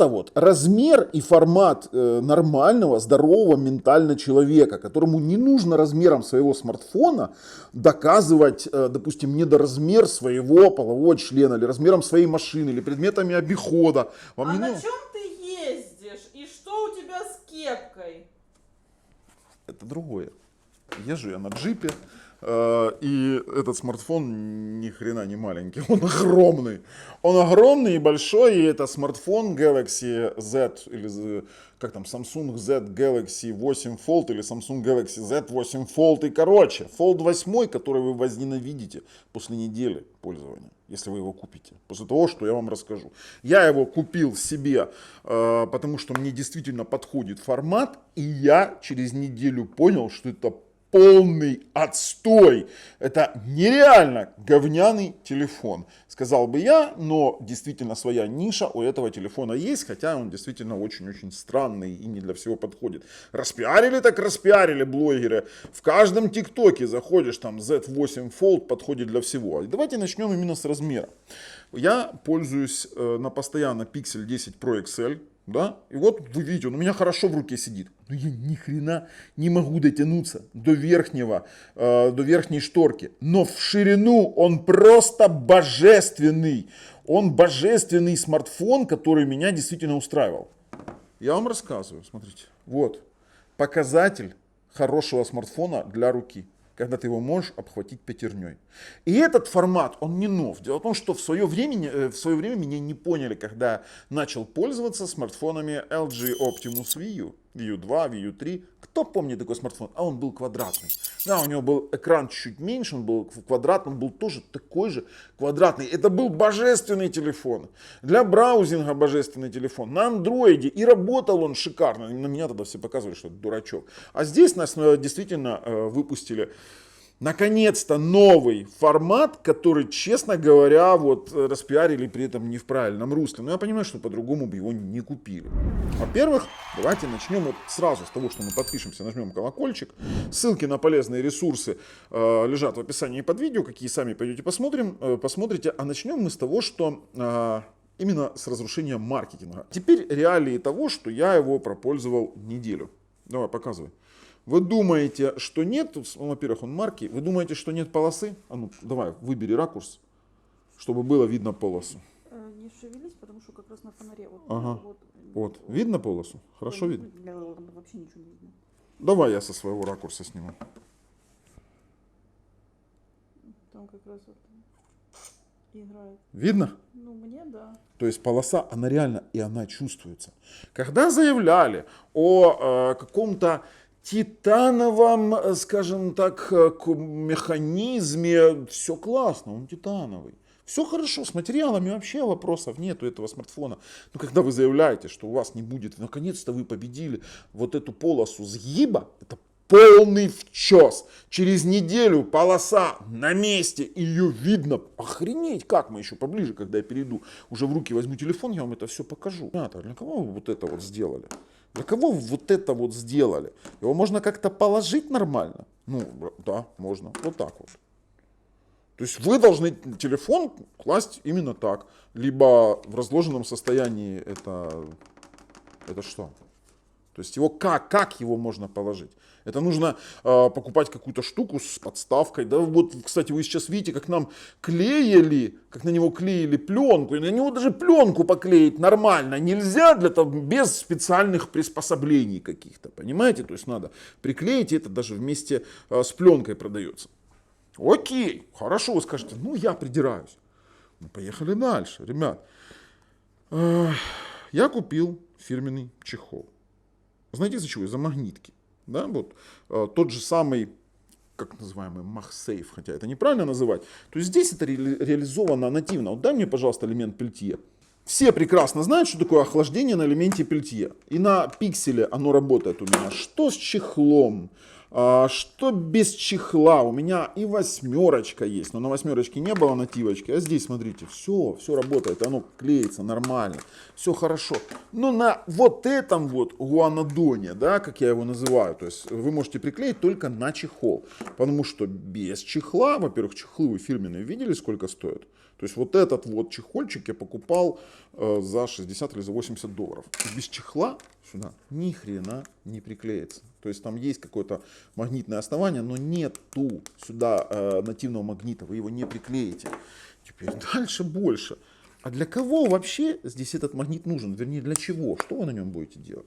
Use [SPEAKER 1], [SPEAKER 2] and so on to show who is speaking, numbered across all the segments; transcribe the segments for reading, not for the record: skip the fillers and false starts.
[SPEAKER 1] это вот размер и формат нормального, здорового ментально человека, которому не нужно размером своего смартфона доказывать, допустим, недоразмер своего полового члена, или размером своей машины, или предметами обихода.
[SPEAKER 2] Вам на чем ты ездишь? И что у тебя с кепкой?
[SPEAKER 1] Это другое. Езжу я на джипе. И этот смартфон ни хрена не маленький, он огромный. Он огромный и большой, и это смартфон Galaxy Z, или как там, Samsung Z Galaxy 8 Fold, или Samsung Galaxy Z 8 Fold. И короче, Fold 8, который вы возненавидите после недели пользования, если вы его купите, после того, что я вам расскажу. Я его купил себе, потому что мне действительно подходит формат, и я через неделю понял, что это полный отстой. Это нереально говняный телефон, сказал бы я, но действительно своя ниша у этого телефона есть, хотя он действительно очень-очень странный и не для всего подходит. Распиарили так распиарили блогеры. В каждом тиктоке заходишь, там Z8 Fold подходит для всего. И давайте начнем именно с размера. Я пользуюсь на постоянно Pixel 10 Pro XL. Да? И вот вы видите, он у меня хорошо в руке сидит. Но я ни хрена не могу дотянуться до верхней шторки. Но в ширину он просто божественный. Он божественный смартфон, который меня действительно устраивал. Я вам рассказываю, смотрите. Вот показатель хорошего смартфона для руки, когда ты его можешь обхватить пятерней. И этот формат, он не нов. Дело в том, что в свое время меня не поняли, когда начал пользоваться смартфонами LG Optimus View, View 2, View 3. Кто помнит такой смартфон? А он был квадратный. Да, у него был экран чуть меньше, он был квадратный, он был тоже такой же квадратный. Это был божественный телефон. Для браузинга божественный телефон. На андроиде. И работал он шикарно. На меня тогда все показывали, что это дурачок. А здесь нас действительно выпустили наконец-то новый формат, который, честно говоря, вот распиарили при этом не в правильном русле. Но я понимаю, что по-другому бы его не купили. Во-первых, давайте начнем вот сразу с того, что мы подпишемся, нажмем колокольчик. Ссылки на полезные ресурсы лежат в описании под видео, какие сами пойдете посмотрите. А начнем мы с того, что именно с разрушения маркетинга. Теперь реалии того, что я его пропользовал неделю. Давай, показывай. Вы думаете, что нет, во-первых, он марки, вы думаете, что нет полосы? А ну, давай, выбери ракурс, чтобы было видно полосу.
[SPEAKER 2] Не шевелись, потому что как раз на фонаре. Вот,
[SPEAKER 1] ага, вот. Видно полосу? Хорошо видно?
[SPEAKER 2] Вообще ничего не видно.
[SPEAKER 1] Давай я со своего ракурса сниму.
[SPEAKER 2] Там как раз вот играет.
[SPEAKER 1] Видно?
[SPEAKER 2] Ну, мне да.
[SPEAKER 1] То есть полоса, она реально, и она чувствуется. Когда заявляли о каком-то титановом, скажем так, механизме, все классно, он титановый. Все хорошо, с материалами вообще вопросов нет у этого смартфона. Но когда вы заявляете, что у вас не будет, наконец-то вы победили вот эту полосу сгиба, это полный вчес. Через неделю полоса на месте, ее видно. Охренеть, как мы еще поближе, когда я перейду, уже в руки возьму телефон, я вам это все покажу. Ребята, для кого вы вот это вот сделали? Для кого вы вот это вот сделали? Его можно как-то положить нормально? Ну, да, можно. Вот так вот. То есть вы должны телефон класть именно так. Либо в разложенном состоянии это что? То есть его как его можно положить? Это нужно покупать какую-то штуку с подставкой. Да, вот, кстати, вы сейчас видите, как нам клеили, как на него клеили пленку. И на него даже пленку поклеить нормально нельзя для того, без специальных приспособлений каких-то. Понимаете? То есть надо приклеить, и это даже вместе с пленкой продается. Окей, хорошо, вы скажете, ну я придираюсь. Ну, поехали дальше, ребят. Я купил фирменный чехол. Знаете из-за чего? Из-за магнитки. Да, вот тот же самый, как называемый, MagSafe, хотя это неправильно называть. То есть здесь это реализовано нативно. Вот дай мне, пожалуйста, элемент пельтье. Все прекрасно знают, что такое охлаждение на элементе пельтье. И на пикселе оно работает у меня. Что с чехлом, что без чехла. У меня и восьмерочка есть. Но на восьмерочке не было нативочки. А здесь, смотрите, все работает. Оно клеится нормально. Все хорошо. Но на вот этом вот гуанодоне, да, как я его называю, то есть вы можете приклеить только на чехол. Потому что без чехла, во-первых, чехлы вы фирменные видели, сколько стоят? То есть вот этот вот чехольчик я покупал за 60 или за 80 долларов. И без чехла сюда ни хрена не приклеится. То есть там есть какое-то магнитное основание, но нету сюда нативного магнита, вы его не приклеите. Теперь дальше больше. А для кого вообще здесь этот магнит нужен? Вернее, для чего? Что вы на нем будете делать?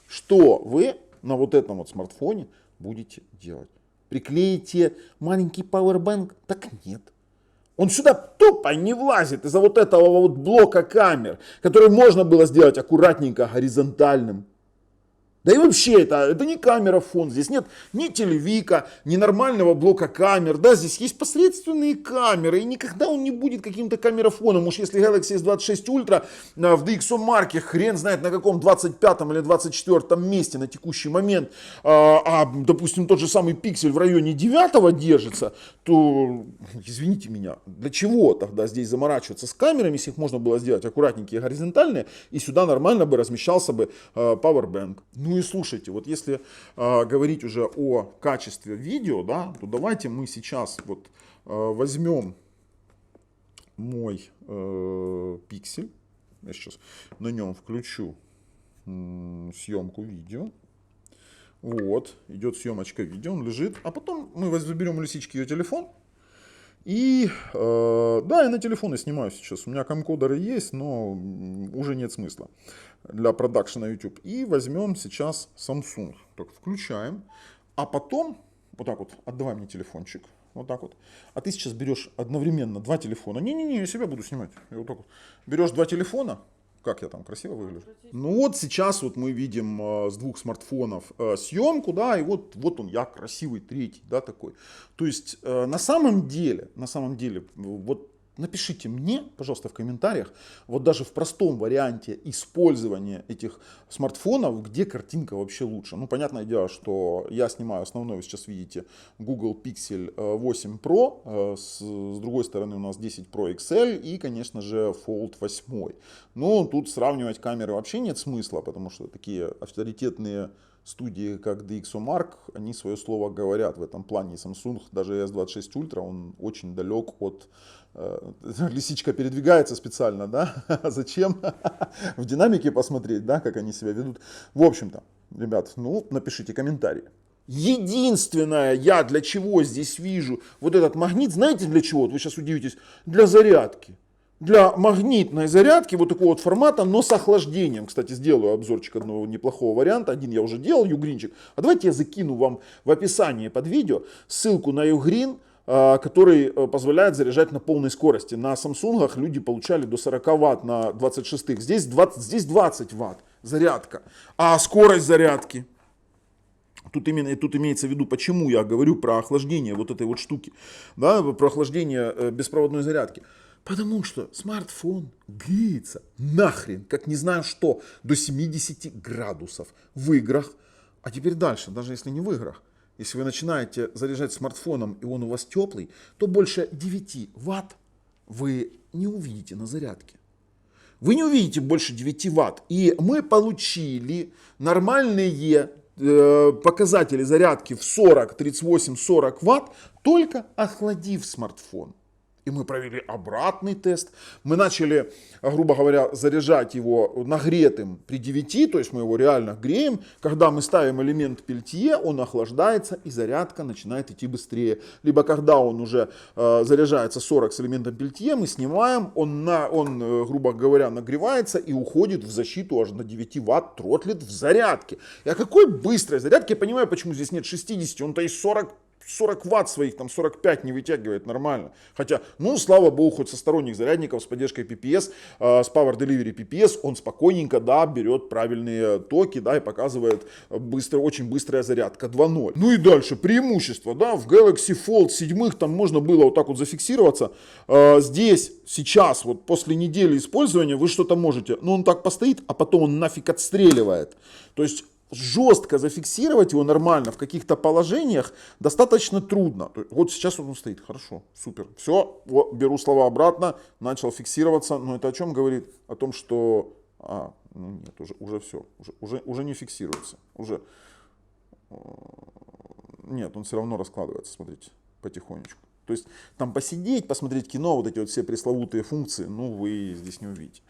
[SPEAKER 1] Что вы на вот этом вот смартфоне будете делать? Приклеите маленький пауэрбанк? Так нет. Он сюда тупо не влазит из-за вот этого вот блока камер, который можно было сделать аккуратненько горизонтальным. Да и вообще это не камера фон, здесь нет ни телевика, ни нормального блока камер, да, здесь есть посредственные камеры, и никогда он не будет каким-то камерафоном. Уж если Galaxy S26 Ultra в DxOMark хрен знает на каком 25 или 24 месте на текущий момент, допустим, тот же самый Pixel в районе 9 держится, то, извините меня, для чего тогда здесь заморачиваться с камерами, если их можно было сделать аккуратненькие горизонтальные, и сюда нормально бы размещался бы Powerbank. Ну и слушайте, вот если говорить уже о качестве видео, да, то давайте мы сейчас вот возьмем мой Pixel, я сейчас на нем включу съемку видео. Вот, идет съемочка видео, он лежит, а потом мы заберем у лисички ее телефон. И да, я на телефоне снимаю сейчас. У меня камкодеры есть, но уже нет смысла для продакшена YouTube. И возьмем сейчас Samsung. Так, включаем. А потом, вот так вот, отдавай мне телефончик. Вот так вот. А ты сейчас берешь одновременно два телефона. Не-не-не, я себя буду снимать. Я вот так вот. Берешь два телефона. Как я там красиво выгляжу? Ну вот сейчас вот мы видим с двух смартфонов съемку, да, и вот он я красивый третий, да, такой. То есть на самом деле, вот напишите мне, пожалуйста, в комментариях, вот даже в простом варианте использования этих смартфонов, где картинка вообще лучше. Ну, понятное дело, что я снимаю основной, вы сейчас видите, Google Pixel 8 Pro, с другой стороны у нас 10 Pro XL и, конечно же, Fold 8. Но тут сравнивать камеры вообще нет смысла, потому что такие авторитетные студии, как DxOMark, они свое слово говорят в этом плане. Samsung, даже S26 Ultra, он очень далек от... Лисичка передвигается специально, да? Зачем? В динамике посмотреть, да, как они себя ведут. В общем-то, ребят, ну, напишите комментарии. Единственное, я для чего здесь вижу вот этот магнит, знаете для чего? Вот вы сейчас удивитесь, для зарядки. Для магнитной зарядки вот такого вот формата, но с охлаждением. Кстати, сделаю обзорчик одного неплохого варианта. Один я уже делал, Ugreenчик. А давайте я закину вам в описании под видео ссылку на Ugreen, который позволяет заряжать на полной скорости. На Samsung люди получали до 40 Вт на 26-х. Здесь 20 Вт зарядка. А скорость зарядки? Тут имеется в виду, почему я говорю про охлаждение вот этой вот штуки. Да, про охлаждение беспроводной зарядки. Потому что смартфон греется нахрен, как не знаю что, до 70 градусов в играх. А теперь дальше, даже если не в играх. Если вы начинаете заряжать смартфоном и он у вас теплый, то больше 9 Вт вы не увидите на зарядке. Вы не увидите больше 9 Вт. И мы получили нормальные показатели зарядки в 40, 38, 40 Вт, только охладив смартфон. И мы провели обратный тест. Мы начали, грубо говоря, заряжать его нагретым при 9, то есть мы его реально греем. Когда мы ставим элемент Peltier, он охлаждается и зарядка начинает идти быстрее. Либо когда он уже заряжается 40 с элементом Peltier, мы снимаем, он, грубо говоря, нагревается и уходит в защиту аж на 9 Вт, тротлит в зарядке. И о какой быстрой зарядке, я понимаю, почему здесь нет 60, он-то и 40 Вт своих, там 45 не вытягивает нормально. Хотя, ну, слава богу, хоть со сторонних зарядников с поддержкой PPS, с Power Delivery PPS, он спокойненько, да, берет правильные токи, да, и показывает очень быстрая зарядка 2.0. Ну и дальше, преимущество, да, в Galaxy Fold 7 там можно было вот так вот зафиксироваться. Здесь, сейчас, вот после недели использования вы что-то можете, ну, он так постоит, а потом он нафиг отстреливает. То есть, жестко зафиксировать его нормально в каких-то положениях достаточно трудно. Вот сейчас он стоит, хорошо, супер. Все, вот, беру слова обратно, начал фиксироваться. Но это о чем говорит? О том, что... ну нет, уже все, уже не фиксируется. Нет, он все равно раскладывается, смотрите, потихонечку. То есть там посидеть, посмотреть кино, вот эти вот все пресловутые функции, ну вы здесь не увидите.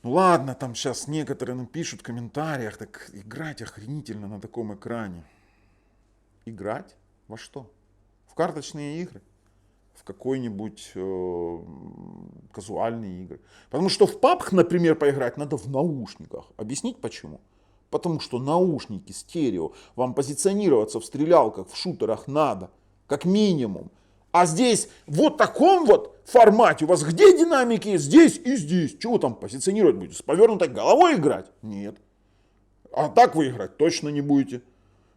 [SPEAKER 1] Ну ладно, там сейчас некоторые напишут в комментариях, так играть охренительно на таком экране. Играть? Во что? В карточные игры? В какой-нибудь казуальные игры. Потому что в PUBG, например, поиграть надо в наушниках. Объяснить почему? Потому что наушники стерео, вам позиционироваться в стрелялках, в шутерах надо, как минимум. А здесь в вот таком вот формате у вас где динамики? Здесь и здесь. Чего вы там позиционировать будете? С повернутой головой играть? Нет. А так вы играть точно не будете.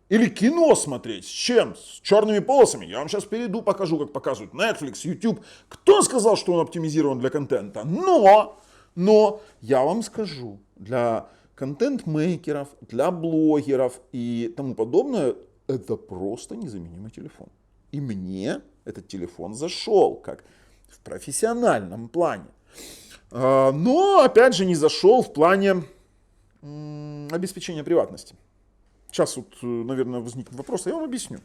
[SPEAKER 1] Или кино смотреть. С чем? С черными полосами. Я вам сейчас перейду, покажу, как показывают Netflix, YouTube. Кто сказал, что он оптимизирован для контента? Но я вам скажу, для контент-мейкеров, для блогеров и тому подобное, это просто незаменимый телефон. И мне этот телефон зашел, как в профессиональном плане. Но, опять же, не зашел в плане обеспечения приватности. Сейчас вот, наверное, возникнет вопрос, а я вам объясню.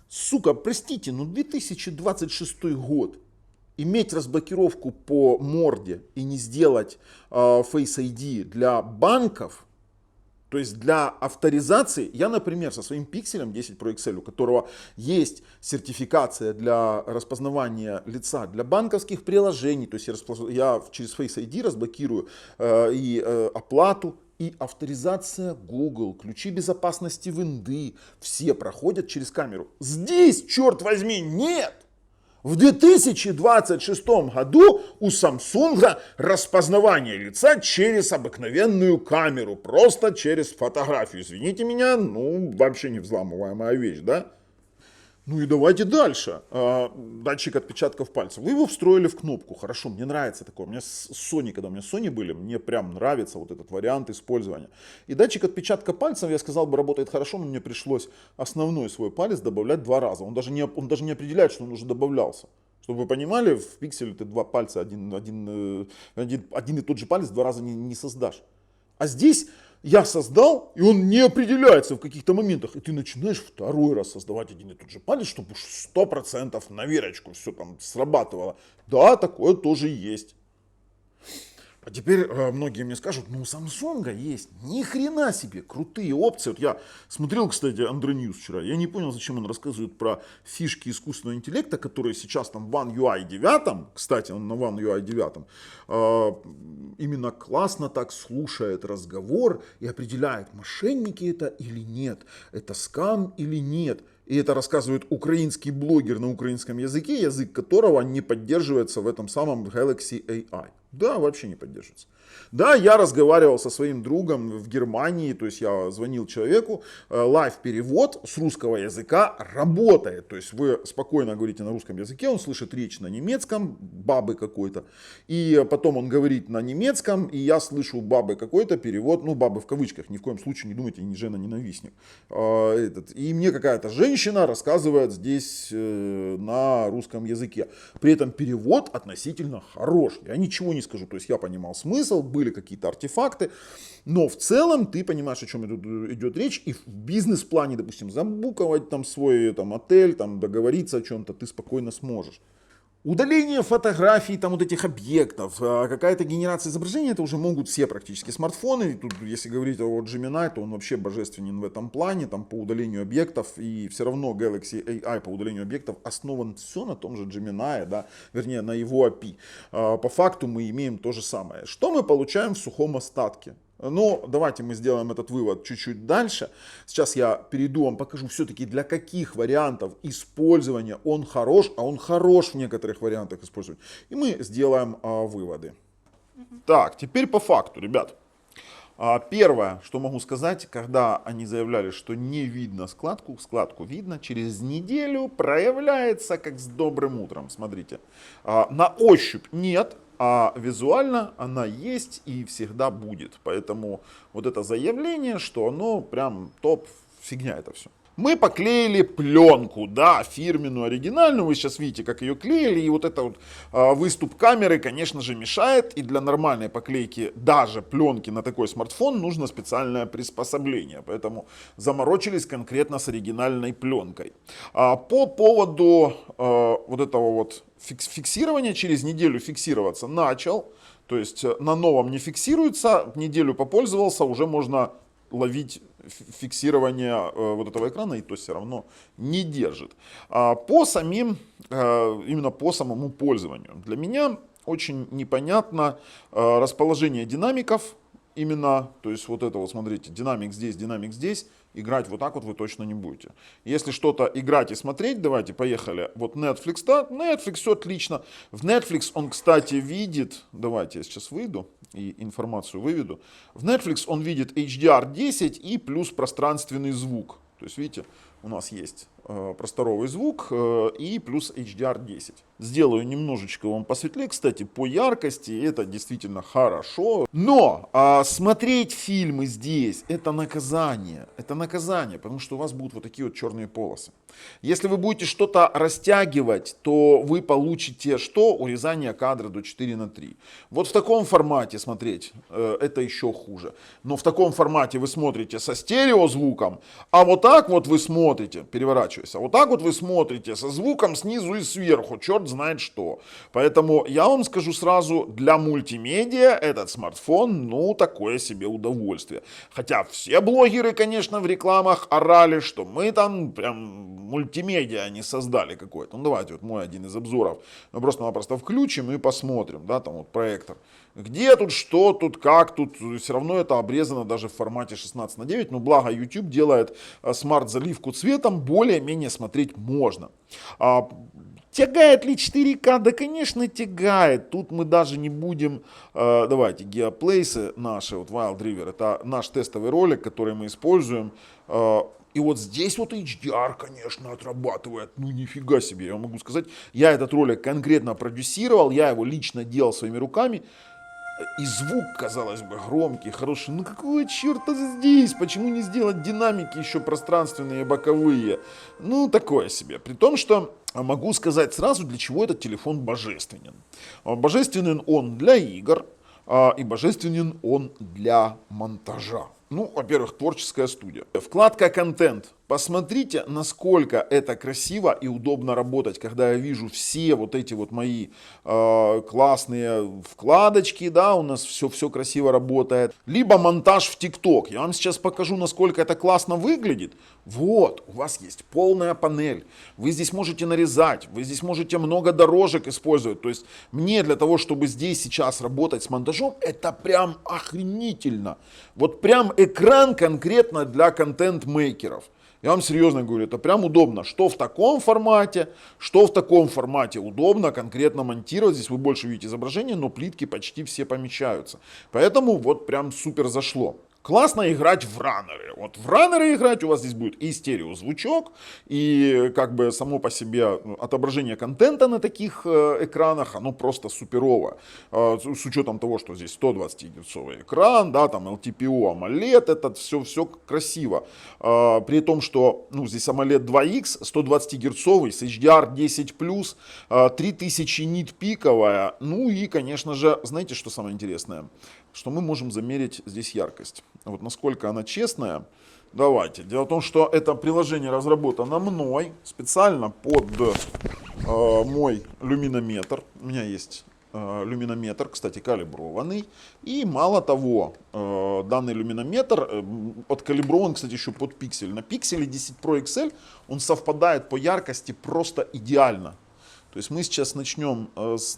[SPEAKER 1] Сука, простите, но 2026 год. Иметь разблокировку по морде и не сделать Face ID для банков, то есть для авторизации, я, например, со своим пикселем 10 Pro XL, у которого есть сертификация для распознавания лица для банковских приложений, то есть я через Face ID разблокирую и оплату, и авторизация Google, ключи безопасности винды, все проходят через камеру. Здесь, черт возьми, нет! В 2026 году у Samsung распознавание лица через обыкновенную камеру, просто через фотографию. Извините меня, ну вообще не взламываемая вещь, да? Ну и давайте дальше. Датчик отпечатков пальцев. Вы его встроили в кнопку. Хорошо, мне нравится такое. У меня с Sony, когда у меня Sony были, мне прям нравится вот этот вариант использования. И датчик отпечатка пальцев, я сказал бы, работает хорошо, но мне пришлось основной свой палец добавлять 2 раза. Он даже не определяет, что он уже добавлялся. Чтобы вы понимали, в пикселе ты 2 пальца, один и тот же палец 2 раза не создашь. А здесь я создал, и он не определяется в каких-то моментах. И ты начинаешь 2 раз создавать один и тот же палец, чтобы уж 100% на верочку все там срабатывало. Да, такое тоже есть. А теперь многие мне скажут, ну у Samsung есть ни хрена себе крутые опции. Вот я смотрел, кстати, Android News вчера, я не понял, зачем он рассказывает про фишки искусственного интеллекта, которые сейчас там в One UI 9, кстати, он на One UI 9, именно классно так слушает разговор и определяет, мошенники это или нет, это скам или нет. И это рассказывает украинский блогер на украинском языке, язык которого не поддерживается в этом самом Galaxy AI. Да, вообще не поддерживается. Да, я разговаривал со своим другом в Германии, то есть я звонил человеку, лайв-перевод с русского языка работает. То есть вы спокойно говорите на русском языке, он слышит речь на немецком, бабы какой-то, и потом он говорит на немецком, и я слышу бабы какой-то перевод, ну бабы в кавычках, ни в коем случае не думайте, не жена-ненавистник. И мне какая-то женщина рассказывает здесь на русском языке. При этом перевод относительно хорош, я ничего не скажу, то есть я понимал смысл, были какие-то артефакты, но в целом ты понимаешь, о чем идет речь, и в бизнес-плане, допустим, забуковать там свой там, отель, там, договориться о чем-то ты спокойно сможешь. Удаление фотографий, там вот этих объектов, какая-то генерация изображения, это уже могут все практически смартфоны. И тут, если говорить о Gemini, то он вообще божественен в этом плане, там по удалению объектов. И все равно Galaxy AI по удалению объектов основан все на том же Gemini, да, вернее на его API. По факту мы имеем то же самое. Что мы получаем в сухом остатке? Но давайте мы сделаем этот вывод чуть-чуть дальше. Сейчас я перейду, вам покажу все-таки для каких вариантов использования он хорош, а он хорош в некоторых вариантах использования. И мы сделаем выводы. Так, теперь по факту, ребят. Первое, что могу сказать, когда они заявляли, что не видно складку, складку видно, через неделю проявляется как с добрым утром. Смотрите, на ощупь нет. А визуально она есть и всегда будет. Поэтому вот это заявление, что оно прям топ, фигня это все. Мы поклеили пленку, да, фирменную, оригинальную. Вы сейчас видите, как ее клеили. И вот это вот выступ камеры, конечно же, мешает. И для нормальной поклейки даже пленки на такой смартфон нужно специальное приспособление. Поэтому заморочились конкретно с оригинальной пленкой. По поводу вот этого вот фиксирования, через неделю фиксироваться начал. То есть на новом не фиксируется, неделю попользовался, уже можно ловить фиксирование вот этого экрана, и то все равно не держит. По самим, именно по самому пользованию. Для меня очень непонятно расположение динамиков. Именно, то есть вот это вот, смотрите, динамик здесь, играть вот так вот вы точно не будете. Если что-то играть и смотреть, давайте, поехали. Вот Netflix, да, Netflix все отлично. В Netflix он, кстати, видит, давайте я сейчас выйду и информацию выведу. В Netflix он видит HDR10 и плюс пространственный звук. То есть, видите, у нас есть просторовый звук и плюс HDR10. Сделаю немножечко вам посветлее, кстати, по яркости, это действительно хорошо. Но смотреть фильмы здесь это наказание, потому что у вас будут вот такие вот черные полосы. Если вы будете что-то растягивать, то вы получите что? Урезание кадра до 4:3. Вот в таком формате смотреть это еще хуже. Но в таком формате вы смотрите со стереозвуком, а вот так вот вы смотрите, переворачиваясь, а вот так вот вы смотрите со звуком снизу и сверху, черт знает что. Поэтому я вам скажу сразу, для мультимедиа этот смартфон, ну, такое себе удовольствие. Хотя все блогеры, конечно, в рекламах орали, что мы там прям мультимедиа не создали какой-то. Ну, давайте, вот мой один из обзоров. Мы просто-напросто включим и посмотрим, да, там вот проектор. Где тут, что тут, как тут, все равно это обрезано даже в формате 16:9, но благо YouTube делает смарт-заливку цветом, более-менее смотреть можно. Тягает ли 4К? Да, конечно, тягает. Тут мы даже не будем, давайте, геоплейсы наши, вот Wild River, это наш тестовый ролик, который мы используем. И вот здесь вот HDR, конечно, отрабатывает. Ну, нифига себе, я могу сказать. Я этот ролик конкретно продюсировал, я его лично делал своими руками. И звук, казалось бы, громкий, хороший. Ну какого черта здесь? Почему не сделать динамики еще пространственные, боковые? Ну, такое себе. При том, что могу сказать сразу, для чего этот телефон божественен. Божественен он для игр, и божественен он для монтажа. Ну, во-первых, творческая студия. Вкладка «Контент». Посмотрите, насколько это красиво и удобно работать, когда я вижу все вот эти вот мои классные вкладочки, да, у нас все красиво работает. Либо монтаж в ТикТок. Я вам сейчас покажу, насколько это классно выглядит. Вот, у вас есть полная панель. Вы здесь можете нарезать, вы здесь можете много дорожек использовать. То есть мне для того, чтобы здесь сейчас работать с монтажом, это прям охренительно. Вот прям экран конкретно для контент-мейкеров. Я вам серьезно говорю, это прям удобно. Что в таком формате, что в таком формате удобно конкретно монтировать. Здесь вы больше видите изображение, но плитки почти все помещаются. Поэтому вот прям супер зашло. Классно играть в раннеры. Вот в раннеры играть у вас здесь будет и стереозвучок, и как бы само по себе отображение контента на таких экранах, оно просто суперово. С учетом того, что здесь 120-герцовый экран, да, там LTPO, AMOLED, это все красиво. При том, что ну, здесь AMOLED 2X, 120-герцовый, с HDR10+, 3000 нит пиковая. Ну и, конечно же, знаете, что самое интересное? Что мы можем замерить здесь яркость. Вот насколько она честная. Давайте. Дело в том, что это приложение разработано мной специально под мой люминометр. У меня есть люминометр, кстати, калиброванный. И мало того, данный люминометр откалиброван, кстати, еще под пиксель. На пикселе 10 Pro XL он совпадает по яркости просто идеально. То есть мы сейчас начнем,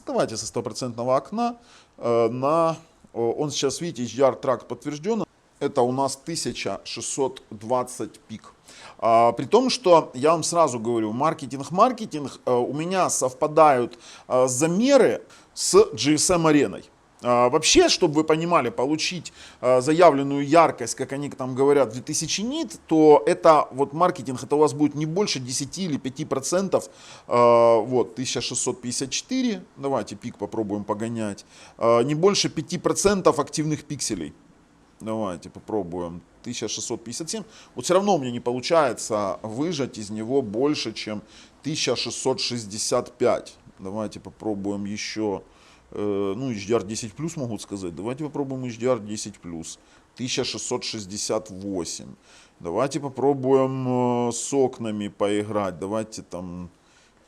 [SPEAKER 1] давайте со 100% окна на... Он сейчас, видите, HDR-тракт подтвержден. Это у нас 1620 пик. При том, что я вам сразу говорю, маркетинг, у меня совпадают замеры с GSM-ареной. Вообще, чтобы вы понимали, получить заявленную яркость, как они там говорят, 2000 нит, то это вот маркетинг, это у вас будет не больше 10 или 5%, вот, 1654, давайте пик попробуем погонять, не больше 5% активных пикселей. Давайте попробуем. 1657. Вот все равно у меня не получается выжать из него больше, чем 1665. Давайте попробуем еще. Ну, HDR 10 плюс могут сказать. Давайте попробуем HDR 10 плюс. 1668. Давайте попробуем с окнами поиграть. Давайте там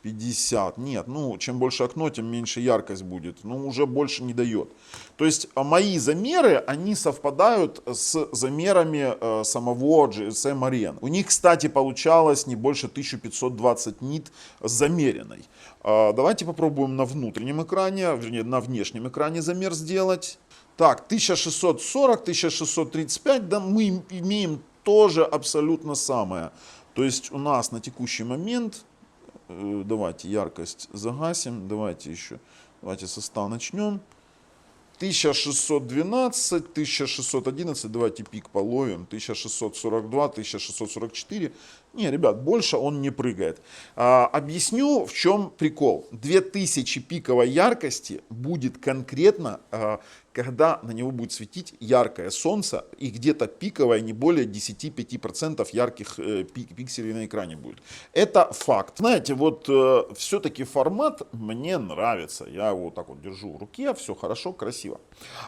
[SPEAKER 1] 50. Нет, ну, чем больше окно, тем меньше яркость будет. Ну, уже больше не дает. То есть, мои замеры, они совпадают с замерами самого GSM Arena. У них, кстати, получалось не больше 1520 нит с замеренной. Давайте попробуем на внутреннем экране, вернее, на внешнем экране замер сделать. Так, 1640, 1635, да, мы имеем тоже абсолютно самое. То есть, у нас на текущий момент... Давайте яркость загасим. Давайте еще. Давайте со 100 начнем. 1612, 1611. Давайте пик половим. 1642, 1644. Не, ребят, больше он не прыгает. Объясню, в чем прикол. 2000 пиковой яркости будет конкретно, когда на него будет светить яркое солнце, и где-то пиковая не более 10-5% ярких пикселей на экране будет. Это факт. Знаете, вот все-таки формат мне нравится. Я его вот так вот держу в руке, все хорошо, красиво.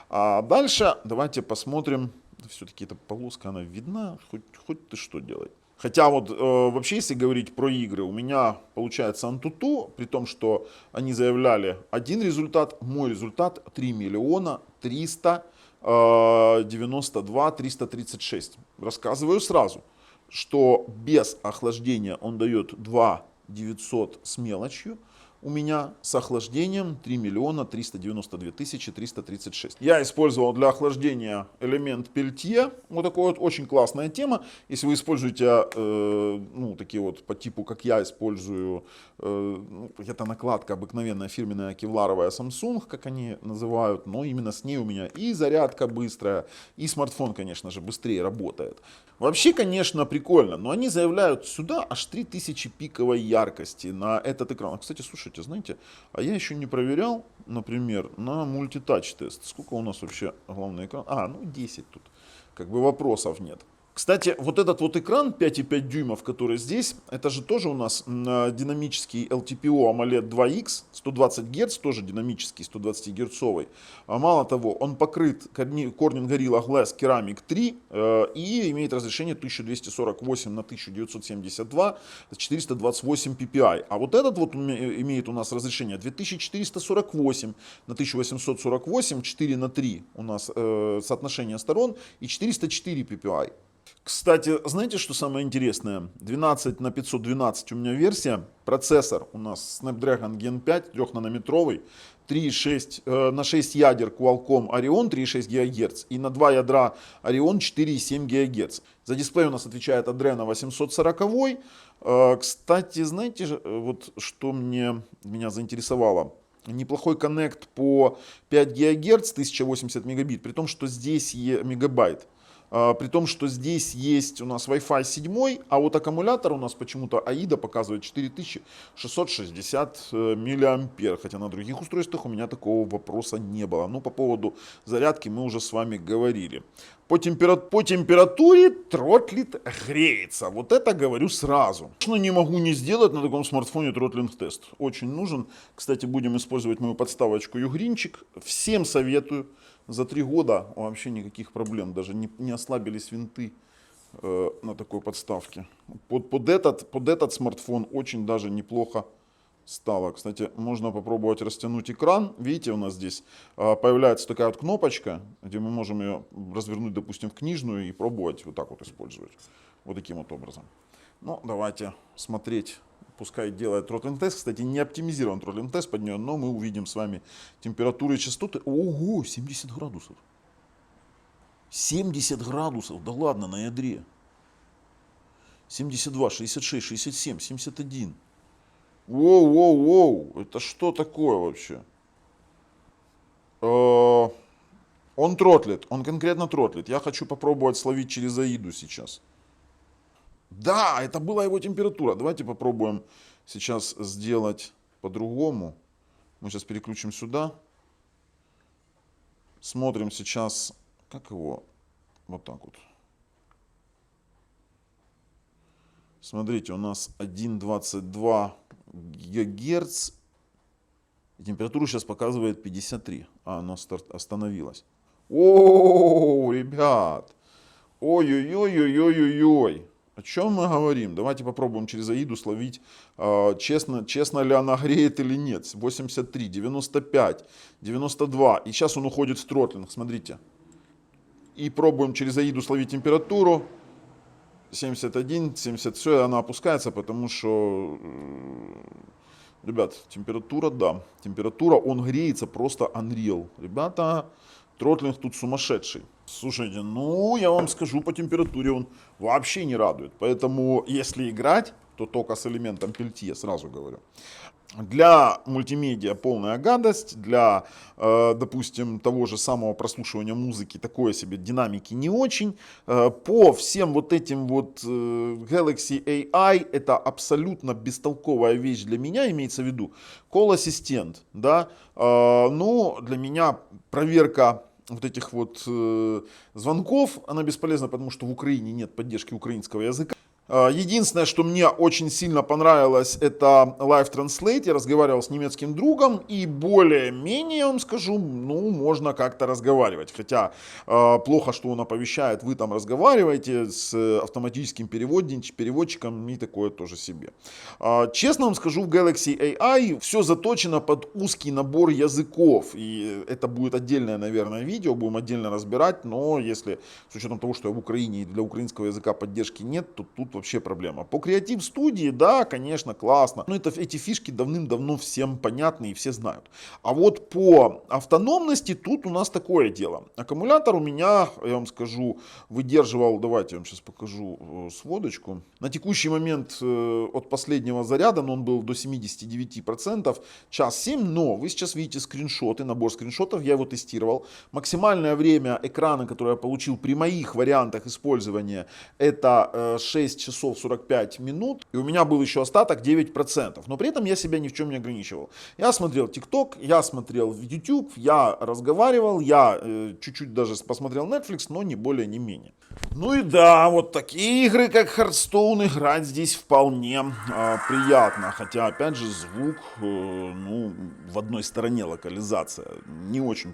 [SPEAKER 1] А дальше давайте посмотрим. Все-таки эта полоска, она видна, хоть ты что делай. Хотя вот вообще, если говорить про игры, у меня получается Antutu, при том, что они заявляли один результат, мой результат 3 миллиона 392 336. Рассказываю сразу, что без охлаждения он дает 2 900 с мелочью. У меня с охлаждением 3 миллиона 392 тысячи 336. Я использовал для охлаждения элемент Peltier. Вот такая вот очень классная тема. Если вы используете, ну, такие вот по типу, как я использую, ну, это накладка обыкновенная фирменная кевларовая Samsung, как они называют. Но именно с ней у меня и зарядка быстрая, и смартфон, конечно же, быстрее работает. Вообще, конечно, прикольно. Но они заявляют сюда аж 3000 пиковой яркости на этот экран. Кстати, слушайте, знаете, а я еще не проверял, например, на мультитач тест. Сколько у нас вообще главный экран? Ну 10 тут. Как бы вопросов нет. Кстати, вот этот вот экран 5,5 дюймов, который здесь, это же тоже у нас динамический LTPO AMOLED 2X, 120 Гц, тоже динамический, 120 герцовый. А мало того, он покрыт Corning Gorilla Glass Ceramic 3 и имеет разрешение 1248 на 1972 с 428 ppi. А вот этот вот имеет у нас разрешение 2448 на 1848, 4 на 3 у нас соотношение сторон и 404 ppi. Кстати, знаете, что самое интересное? 12 на 512 у меня версия. Процессор у нас Snapdragon Gen 5, 3-нанометровый. 3,6 на 6 ядер Qualcomm Orion 3,6 ГГц и на 2 ядра Orion 4,7 ГГц. За дисплей у нас отвечает Adreno 840. Кстати, знаете, вот что меня заинтересовало? Неплохой коннект по 5 ГГц, 1080 мегабит, при том, что здесь мегабайт. При том, что здесь есть у нас Wi-Fi 7, а вот аккумулятор у нас почему-то AIDA показывает 4660 мА, хотя на других устройствах у меня такого вопроса не было. Ну, по поводу зарядки мы уже с вами говорили. По температуре тротлит греется, вот это говорю сразу. Конечно, не могу не сделать на таком смартфоне тротлинг тест. Очень нужен. Кстати, будем использовать мою подставочку Югринчик. Всем советую. За 3 года вообще никаких проблем, даже не ослабились винты на такой подставке. Под этот смартфон очень даже неплохо стало. Кстати, можно попробовать растянуть экран. Видите, у нас здесь появляется такая вот кнопочка, где мы можем ее развернуть, допустим, в книжную и пробовать вот так вот использовать. Вот таким вот образом. Ну, давайте смотреть. Пускай делает тротлинг тест. Кстати, не оптимизирован тротлинг тест под нее, но мы увидим с вами температуры и частоты. Ого, 70 градусов. 70 градусов, да ладно, на ядре. 72, 66, 67, 71. Воу, это что такое вообще? Он тротлит, он конкретно тротлит. Я хочу попробовать словить через AIDA сейчас. Да, это была его температура. Давайте попробуем сейчас сделать по-другому. Мы сейчас переключим сюда. Смотрим сейчас, как его, Вот так вот. Смотрите, у нас 1,22 ГГц. Температура сейчас показывает 53. Она остановилась. О, ребят. Ой-ой-ой-ой-ой-ой-ой. О чем мы говорим? Давайте попробуем через Аиду словить, честно ли она греет или нет. 83, 95, 92. И сейчас он уходит в тротлинг, смотрите. И пробуем через Аиду словить температуру. 71, 70, все, она опускается, потому что, ребят, температура, да, температура, он греется просто unreal. Ребята, тротлинг тут сумасшедший. Слушайте, ну, я вам скажу, по температуре он вообще не радует. Поэтому, если играть, то только с элементом пельтье, сразу говорю. Для мультимедиа полная гадость, для, допустим, того же самого прослушивания музыки такое себе, динамики не очень. По всем вот этим вот Galaxy AI это абсолютно бестолковая вещь для меня, имеется в виду колл-ассистент, да. Ну, для меня проверка вот этих вот звонков, она бесполезна, потому что в Украине нет поддержки украинского языка. Единственное, что мне очень сильно понравилось, это Live Translate. Я разговаривал с немецким другом, и более-менее, я вам скажу, ну, можно как-то разговаривать. Хотя плохо, что он оповещает, вы там разговариваете с автоматическим переводчиком, и такое тоже себе. Честно вам скажу, в Galaxy AI все заточено под узкий набор языков. И это будет отдельное, наверное, видео, будем отдельно разбирать. Но если, с учетом того, что я в Украине и для украинского языка поддержки нет, то тут вообще проблема. По креатив студии, да, конечно, классно. Но эти фишки давным-давно всем понятны и все знают. А вот по автономности тут у нас такое дело. Аккумулятор у меня, я вам скажу, выдерживал, давайте я вам сейчас покажу сводочку. На текущий момент от последнего заряда, но он был до 79%, час 7, но вы сейчас видите скриншоты, набор скриншотов, я его тестировал. Максимальное время экрана, которое я получил при моих вариантах использования, это 6 часов 45 минут, и у меня был еще остаток 9%, но при этом я себя ни в чем не ограничивал. Я смотрел TikTok, я смотрел YouTube, я разговаривал, я чуть-чуть даже посмотрел Netflix, но не более, не менее. Ну и да, вот такие игры, как Hearthstone, играть здесь вполне приятно, хотя, опять же, звук, ну, в одной стороне локализация, не очень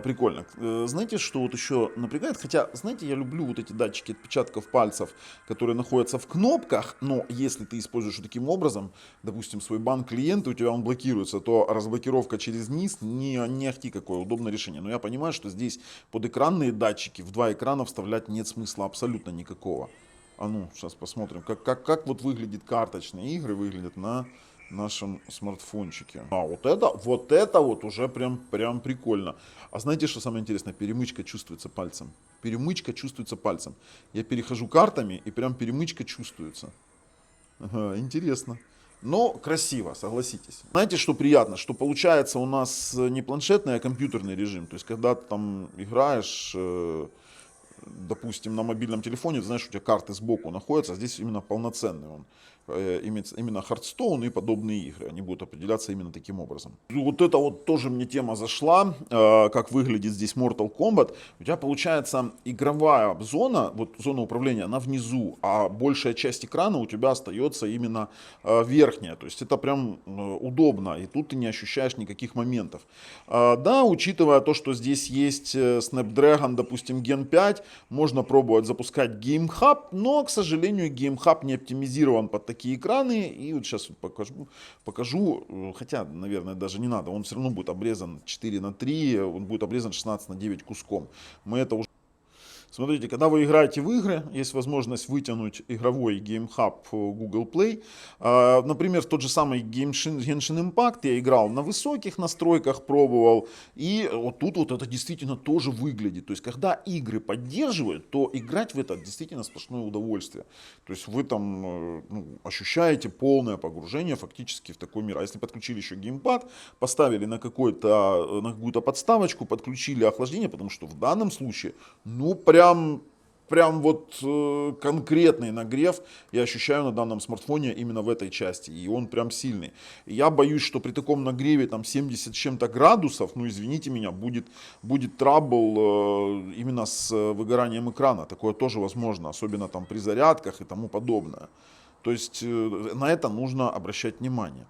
[SPEAKER 1] прикольно. Знаете, что вот еще напрягает? Хотя, знаете, я люблю вот эти датчики отпечатков пальцев, которые находятся в кнопках, но если ты используешь таким образом, допустим, свой банк клиента, у тебя он блокируется, то разблокировка через низ не ахти какое удобное решение. Но я понимаю, что здесь подэкранные датчики в два экрана вставлять нет смысла абсолютно никакого. А ну, сейчас посмотрим, как вот выглядит карточные игры, выглядят на нашем смартфончике. А вот это вот уже прям прикольно. А знаете, что самое интересное? Перемычка чувствуется пальцем. Перемычка чувствуется пальцем. Я перехожу картами, и прям перемычка чувствуется. Ага, интересно. Но красиво, согласитесь. Знаете, что приятно? Что получается у нас не планшетный, а компьютерный режим. То есть, когда ты там играешь, допустим, на мобильном телефоне, ты знаешь, у тебя карты сбоку находятся, а здесь именно полноценный он. Именно Hearthstone и подобные игры, они будут определяться именно таким образом. Вот это вот тоже мне тема зашла, как выглядит здесь Mortal Kombat. У тебя получается игровая зона, вот зона управления, она внизу, а большая часть экрана у тебя остается именно верхняя. То есть это прям удобно, и тут ты не ощущаешь никаких моментов. Да, учитывая то, что здесь есть Snapdragon, допустим, Gen 5, можно пробовать запускать Game Hub, но, к сожалению, Game Hub не оптимизирован под такие экраны. И вот сейчас покажу, хотя, наверное, даже не надо, он все равно будет обрезан 4:3, он будет обрезан 16:9 куском. Мы это уже... Смотрите, когда вы играете в игры, есть возможность вытянуть игровой Game Hub Google Play. Например, в тот же самый Genshin Impact я играл на высоких настройках, пробовал. И вот тут вот это действительно тоже выглядит. То есть, когда игры поддерживают, то играть в это действительно сплошное удовольствие. То есть, вы там ощущаете полное погружение фактически в такой мир. А если подключили еще геймпад, поставили на какую-то подставочку, подключили охлаждение, потому что в данном случае, ну прям прям вот конкретный нагрев я ощущаю на данном смартфоне именно в этой части, и он прям сильный. Я боюсь, что при таком нагреве там 70 с чем-то градусов, ну извините меня, будет трабл именно с выгоранием экрана. Такое тоже возможно, особенно там при зарядках и тому подобное. То есть на это нужно обращать внимание.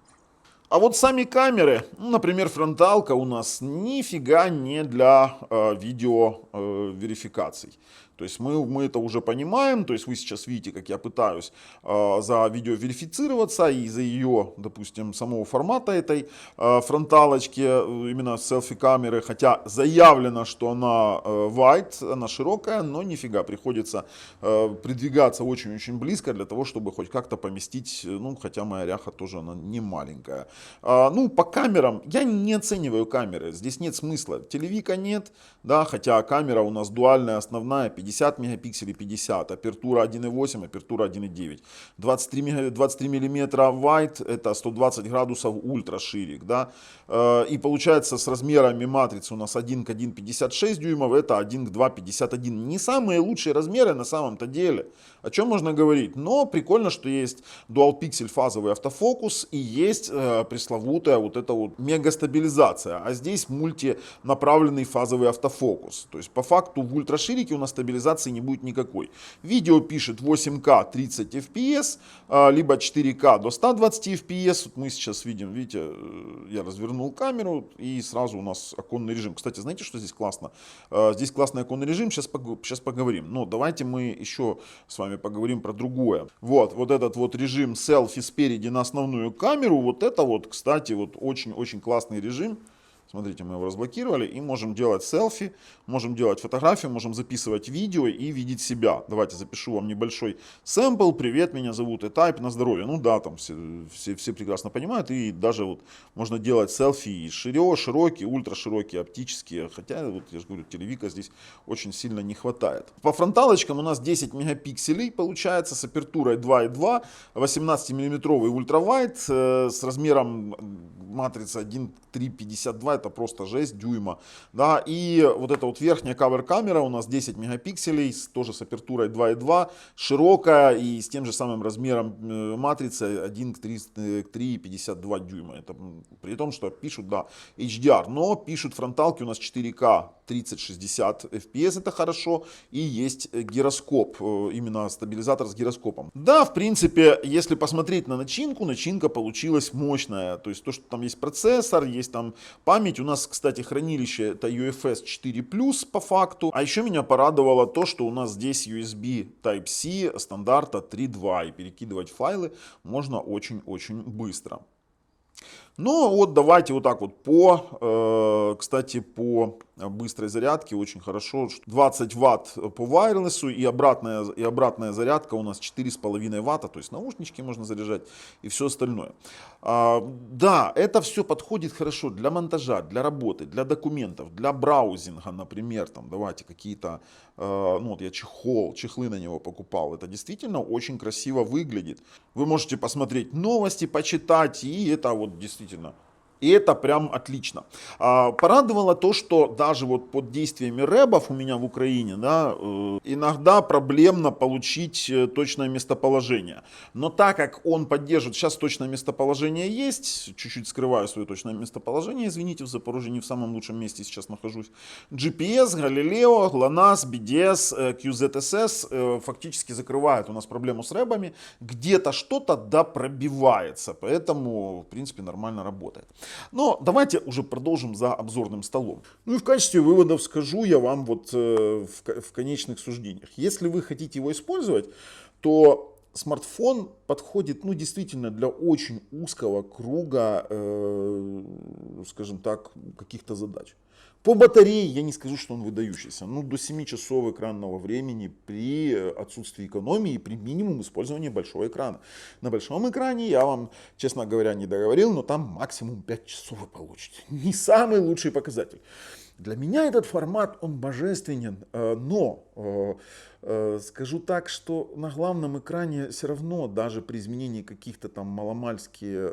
[SPEAKER 1] А вот сами камеры, ну, например, фронталка у нас нифига не для видео верификаций. То есть мы это уже понимаем, то есть вы сейчас видите, как я пытаюсь за видео верифицироваться, и за ее, допустим, самого формата этой фронталочки, именно селфи-камеры, хотя заявлено, что она wide, она широкая, но нифига, приходится придвигаться очень-очень близко для того, чтобы хоть как-то поместить, ну, хотя моя ряха тоже она не маленькая. Ну, по камерам, я не оцениваю камеры, здесь нет смысла, телевика нет, да, хотя камера у нас дуальная, основная, 50 мегапикселей 50, апертура 1.8, апертура 1.9, 23 миллиметра wide, это 120 градусов ультра ширик, да, и получается с размерами матрицы у нас 1 к 1,56 дюймов, это 1 к 2,51, не самые лучшие размеры на самом-то деле, о чем можно говорить, но прикольно, что есть Dual Pixel фазовый автофокус и есть пресловутая вот эта вот мегастабилизация, а здесь мультинаправленный фазовый автофокус, то есть по факту в ультраширике у нас стабилизации не будет никакой. Видео пишет 8К 30 FPS, либо 4К до 120 FPS. Вот мы сейчас видим, видите, я развернул камеру и сразу у нас оконный режим. Кстати, знаете, что здесь классно? Здесь классный оконный режим, сейчас поговорим. Но давайте мы еще с вами поговорим про другое. Вот этот вот режим селфи спереди на основную камеру, вот это вот, кстати, вот очень-очень классный режим. Смотрите, мы его разблокировали и можем делать селфи, можем делать фотографию, можем записывать видео и видеть себя. Давайте запишу вам небольшой сэмпл. Привет, меня зовут E-Type, на здоровье. Ну да, там все прекрасно понимают. И даже вот можно делать селфи и широкие, ультраширокие, оптические. Хотя, вот я же говорю, телевика здесь очень сильно не хватает. По фронталочкам у нас 10 мегапикселей получается с апертурой 2.2, 18-миллиметровый ультравайд с размером матрица 1.352, это просто жесть, дюйма, да, и вот эта вот верхняя кавер-камера у нас 10 мегапикселей, тоже с апертурой 2.2, широкая и с тем же самым размером матрицы 1 к 3,52 дюйма, это при том, что пишут, да, HDR, но пишут фронталки у нас 4К 30-60 FPS, это хорошо, и есть гироскоп, именно стабилизатор с гироскопом. Да, в принципе, если посмотреть на начинку, начинка получилась мощная, то есть то, что там есть процессор, есть там память, у нас, кстати, хранилище это UFS 4+, по факту, а еще меня порадовало то, что у нас здесь USB Type-C стандарта 3.2, и перекидывать файлы можно очень-очень быстро. Ну вот давайте вот так вот кстати, по быстрой зарядке очень хорошо. 20 ватт по вайрлессу и обратная зарядка у нас 4,5 ватта. То есть наушнички можно заряжать и все остальное. Да, это все подходит хорошо для монтажа, для работы, для документов, для браузинга, например. Там давайте какие-то, ну вот я чехлы на него покупал. Это действительно очень красиво выглядит. Вы можете посмотреть новости, почитать, и это вот действительно. И это прям отлично. Порадовало то, что даже вот под действиями рэбов у меня в Украине, да, иногда проблемно получить точное местоположение. Но так как он поддерживает, сейчас точное местоположение есть, чуть-чуть скрываю свое точное местоположение, извините, в Запорожье не в самом лучшем месте сейчас нахожусь. GPS, Galileo, GLONASS, BDS, QZSS фактически закрывают у нас проблему с рэбами. Где-то что-то да пробивается, поэтому, в принципе, нормально работает. Но давайте уже продолжим за обзорным столом. Ну и в качестве выводов скажу я вам вот в конечных суждениях. Если вы хотите его использовать, то смартфон подходит, ну, действительно для очень узкого круга, скажем так, каких-то задач. По батарее я не скажу, что он выдающийся. Ну, до 7 часов экранного времени при отсутствии экономии и при минимум использовании большого экрана. На большом экране я вам, честно говоря, не договорил, но там максимум 5 часов вы получите. Не самый лучший показатель. Для меня этот формат, он божественен, но Скажу так, что на главном экране все равно, даже при изменении каких-то там маломальски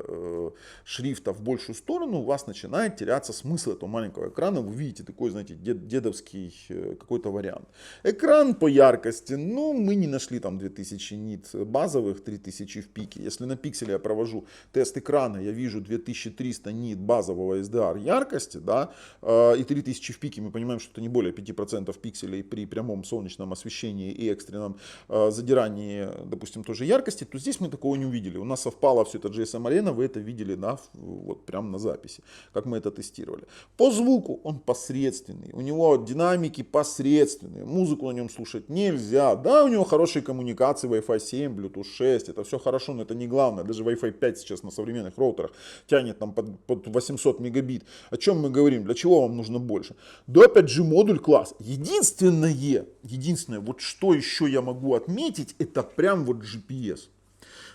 [SPEAKER 1] шрифтов в большую сторону, у вас начинает теряться смысл этого маленького экрана. Вы видите такой, знаете, дедовский какой-то вариант. Экран по яркости, ну, мы не нашли там 2000 нит базовых, 3000 в пике. Если на пикселе я провожу тест экрана, я вижу 2300 нит базового SDR яркости, да, и 3000 в пике, мы понимаем, что это не более 5% пикселей при прямом солнечном освещении и экстренном задирании, допустим, тоже яркости, то здесь мы такого не увидели. У нас совпало все это GSM Arena, вы это видели, да, вот прямо на записи, как мы это тестировали. По звуку он посредственный, у него динамики посредственные, музыку на нем слушать нельзя, да, у него хорошие коммуникации, Wi-Fi 7, Bluetooth 6, это все хорошо, но это не главное, даже Wi-Fi 5 сейчас на современных роутерах тянет там под 800 мегабит. О чем мы говорим, для чего вам нужно больше? Да, опять же, модуль класс. Единственное, вот что еще я могу отметить, это прям вот GPS.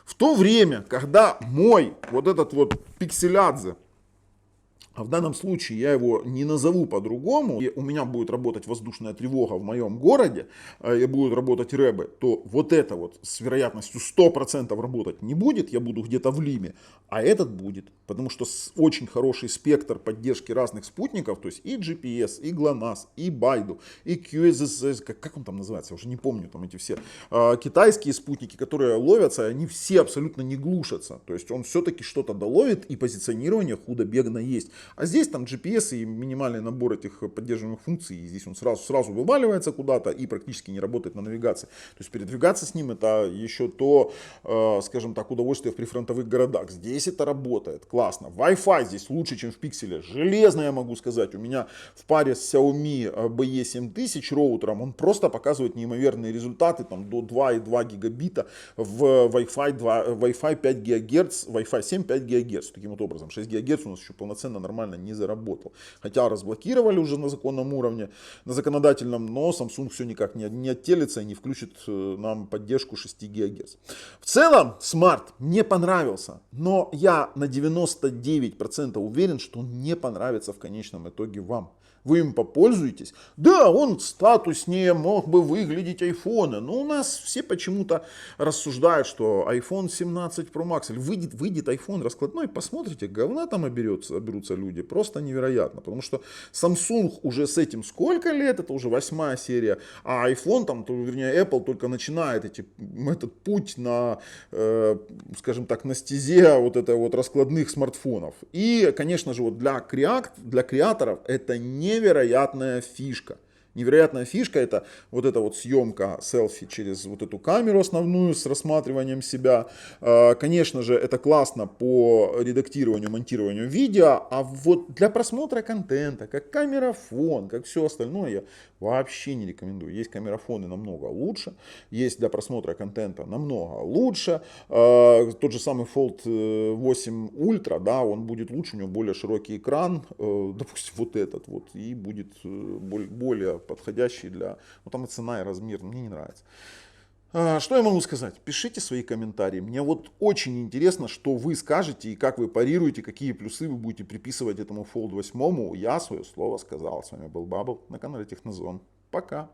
[SPEAKER 1] В то время, когда мой вот этот вот пикселядзе, а в данном случае я его не назову по-другому, и у меня будет работать воздушная тревога в моем городе, и будут работать рэбы, то вот это вот с вероятностью 100% работать не будет, я буду где-то в Лиме, а этот будет, потому что очень хороший спектр поддержки разных спутников, то есть и GPS, и GLONASS, и Baidu, и QSS, как он там называется, я уже не помню, там эти все китайские спутники, которые ловятся, они все абсолютно не глушатся, то есть он все-таки что-то доловит, и позиционирование худо-бедно есть. А здесь там GPS и минимальный набор этих поддерживаемых функций, и здесь он сразу вываливается куда-то и практически не работает на навигации. То есть передвигаться с ним это еще то, скажем так, удовольствие в прифронтовых городах. Здесь это работает, классно. Wi-Fi здесь лучше, чем в пикселе. Железно, я могу сказать. У меня в паре с Xiaomi BE7000 роутером он просто показывает неимоверные результаты, там до 2,2 гигабита в Wi-Fi 5 ГГц, Wi-Fi 7 5 ГГц. Таким вот образом, 6 ГГц у нас еще полноценно нормально не заработал. Хотя разблокировали уже на законном уровне, на законодательном, но Samsung все никак не оттелится и не включит нам поддержку 6 ГГц. В целом, смарт мне понравился, но я на 99% уверен, что он не понравится в конечном итоге вам. Вы им попользуетесь. Да, он статуснее мог бы выглядеть айфона, но у нас все почему-то рассуждают, что iPhone 17 Pro Max, или выйдет iPhone раскладной, посмотрите, говна там оберутся люди, просто невероятно, потому что Samsung уже с этим сколько лет, это уже 8-я серия, а iPhone, там, вернее Apple только начинает этот путь на, скажем так, на стезе вот этой вот раскладных смартфонов. И, конечно же, вот для креаторов это невероятная фишка. Невероятная фишка это вот эта вот съемка селфи через вот эту камеру основную с рассматриванием себя. Конечно же, это классно по редактированию, монтированию видео, а вот для просмотра контента, как камерафон, как все остальное, я вообще не рекомендую. Есть камерафоны намного лучше, есть для просмотра контента намного лучше. Тот же самый Fold 8 Ultra, да, он будет лучше, у него более широкий экран, допустим, вот этот вот, и будет более подходящий для... Ну там и цена, и размер, мне не нравится. Что я могу сказать? Пишите свои комментарии. Мне вот очень интересно, что вы скажете и как вы парируете, какие плюсы вы будете приписывать этому Fold 8. Я свое слово сказал. С вами был Бабл на канале Технозон. Пока.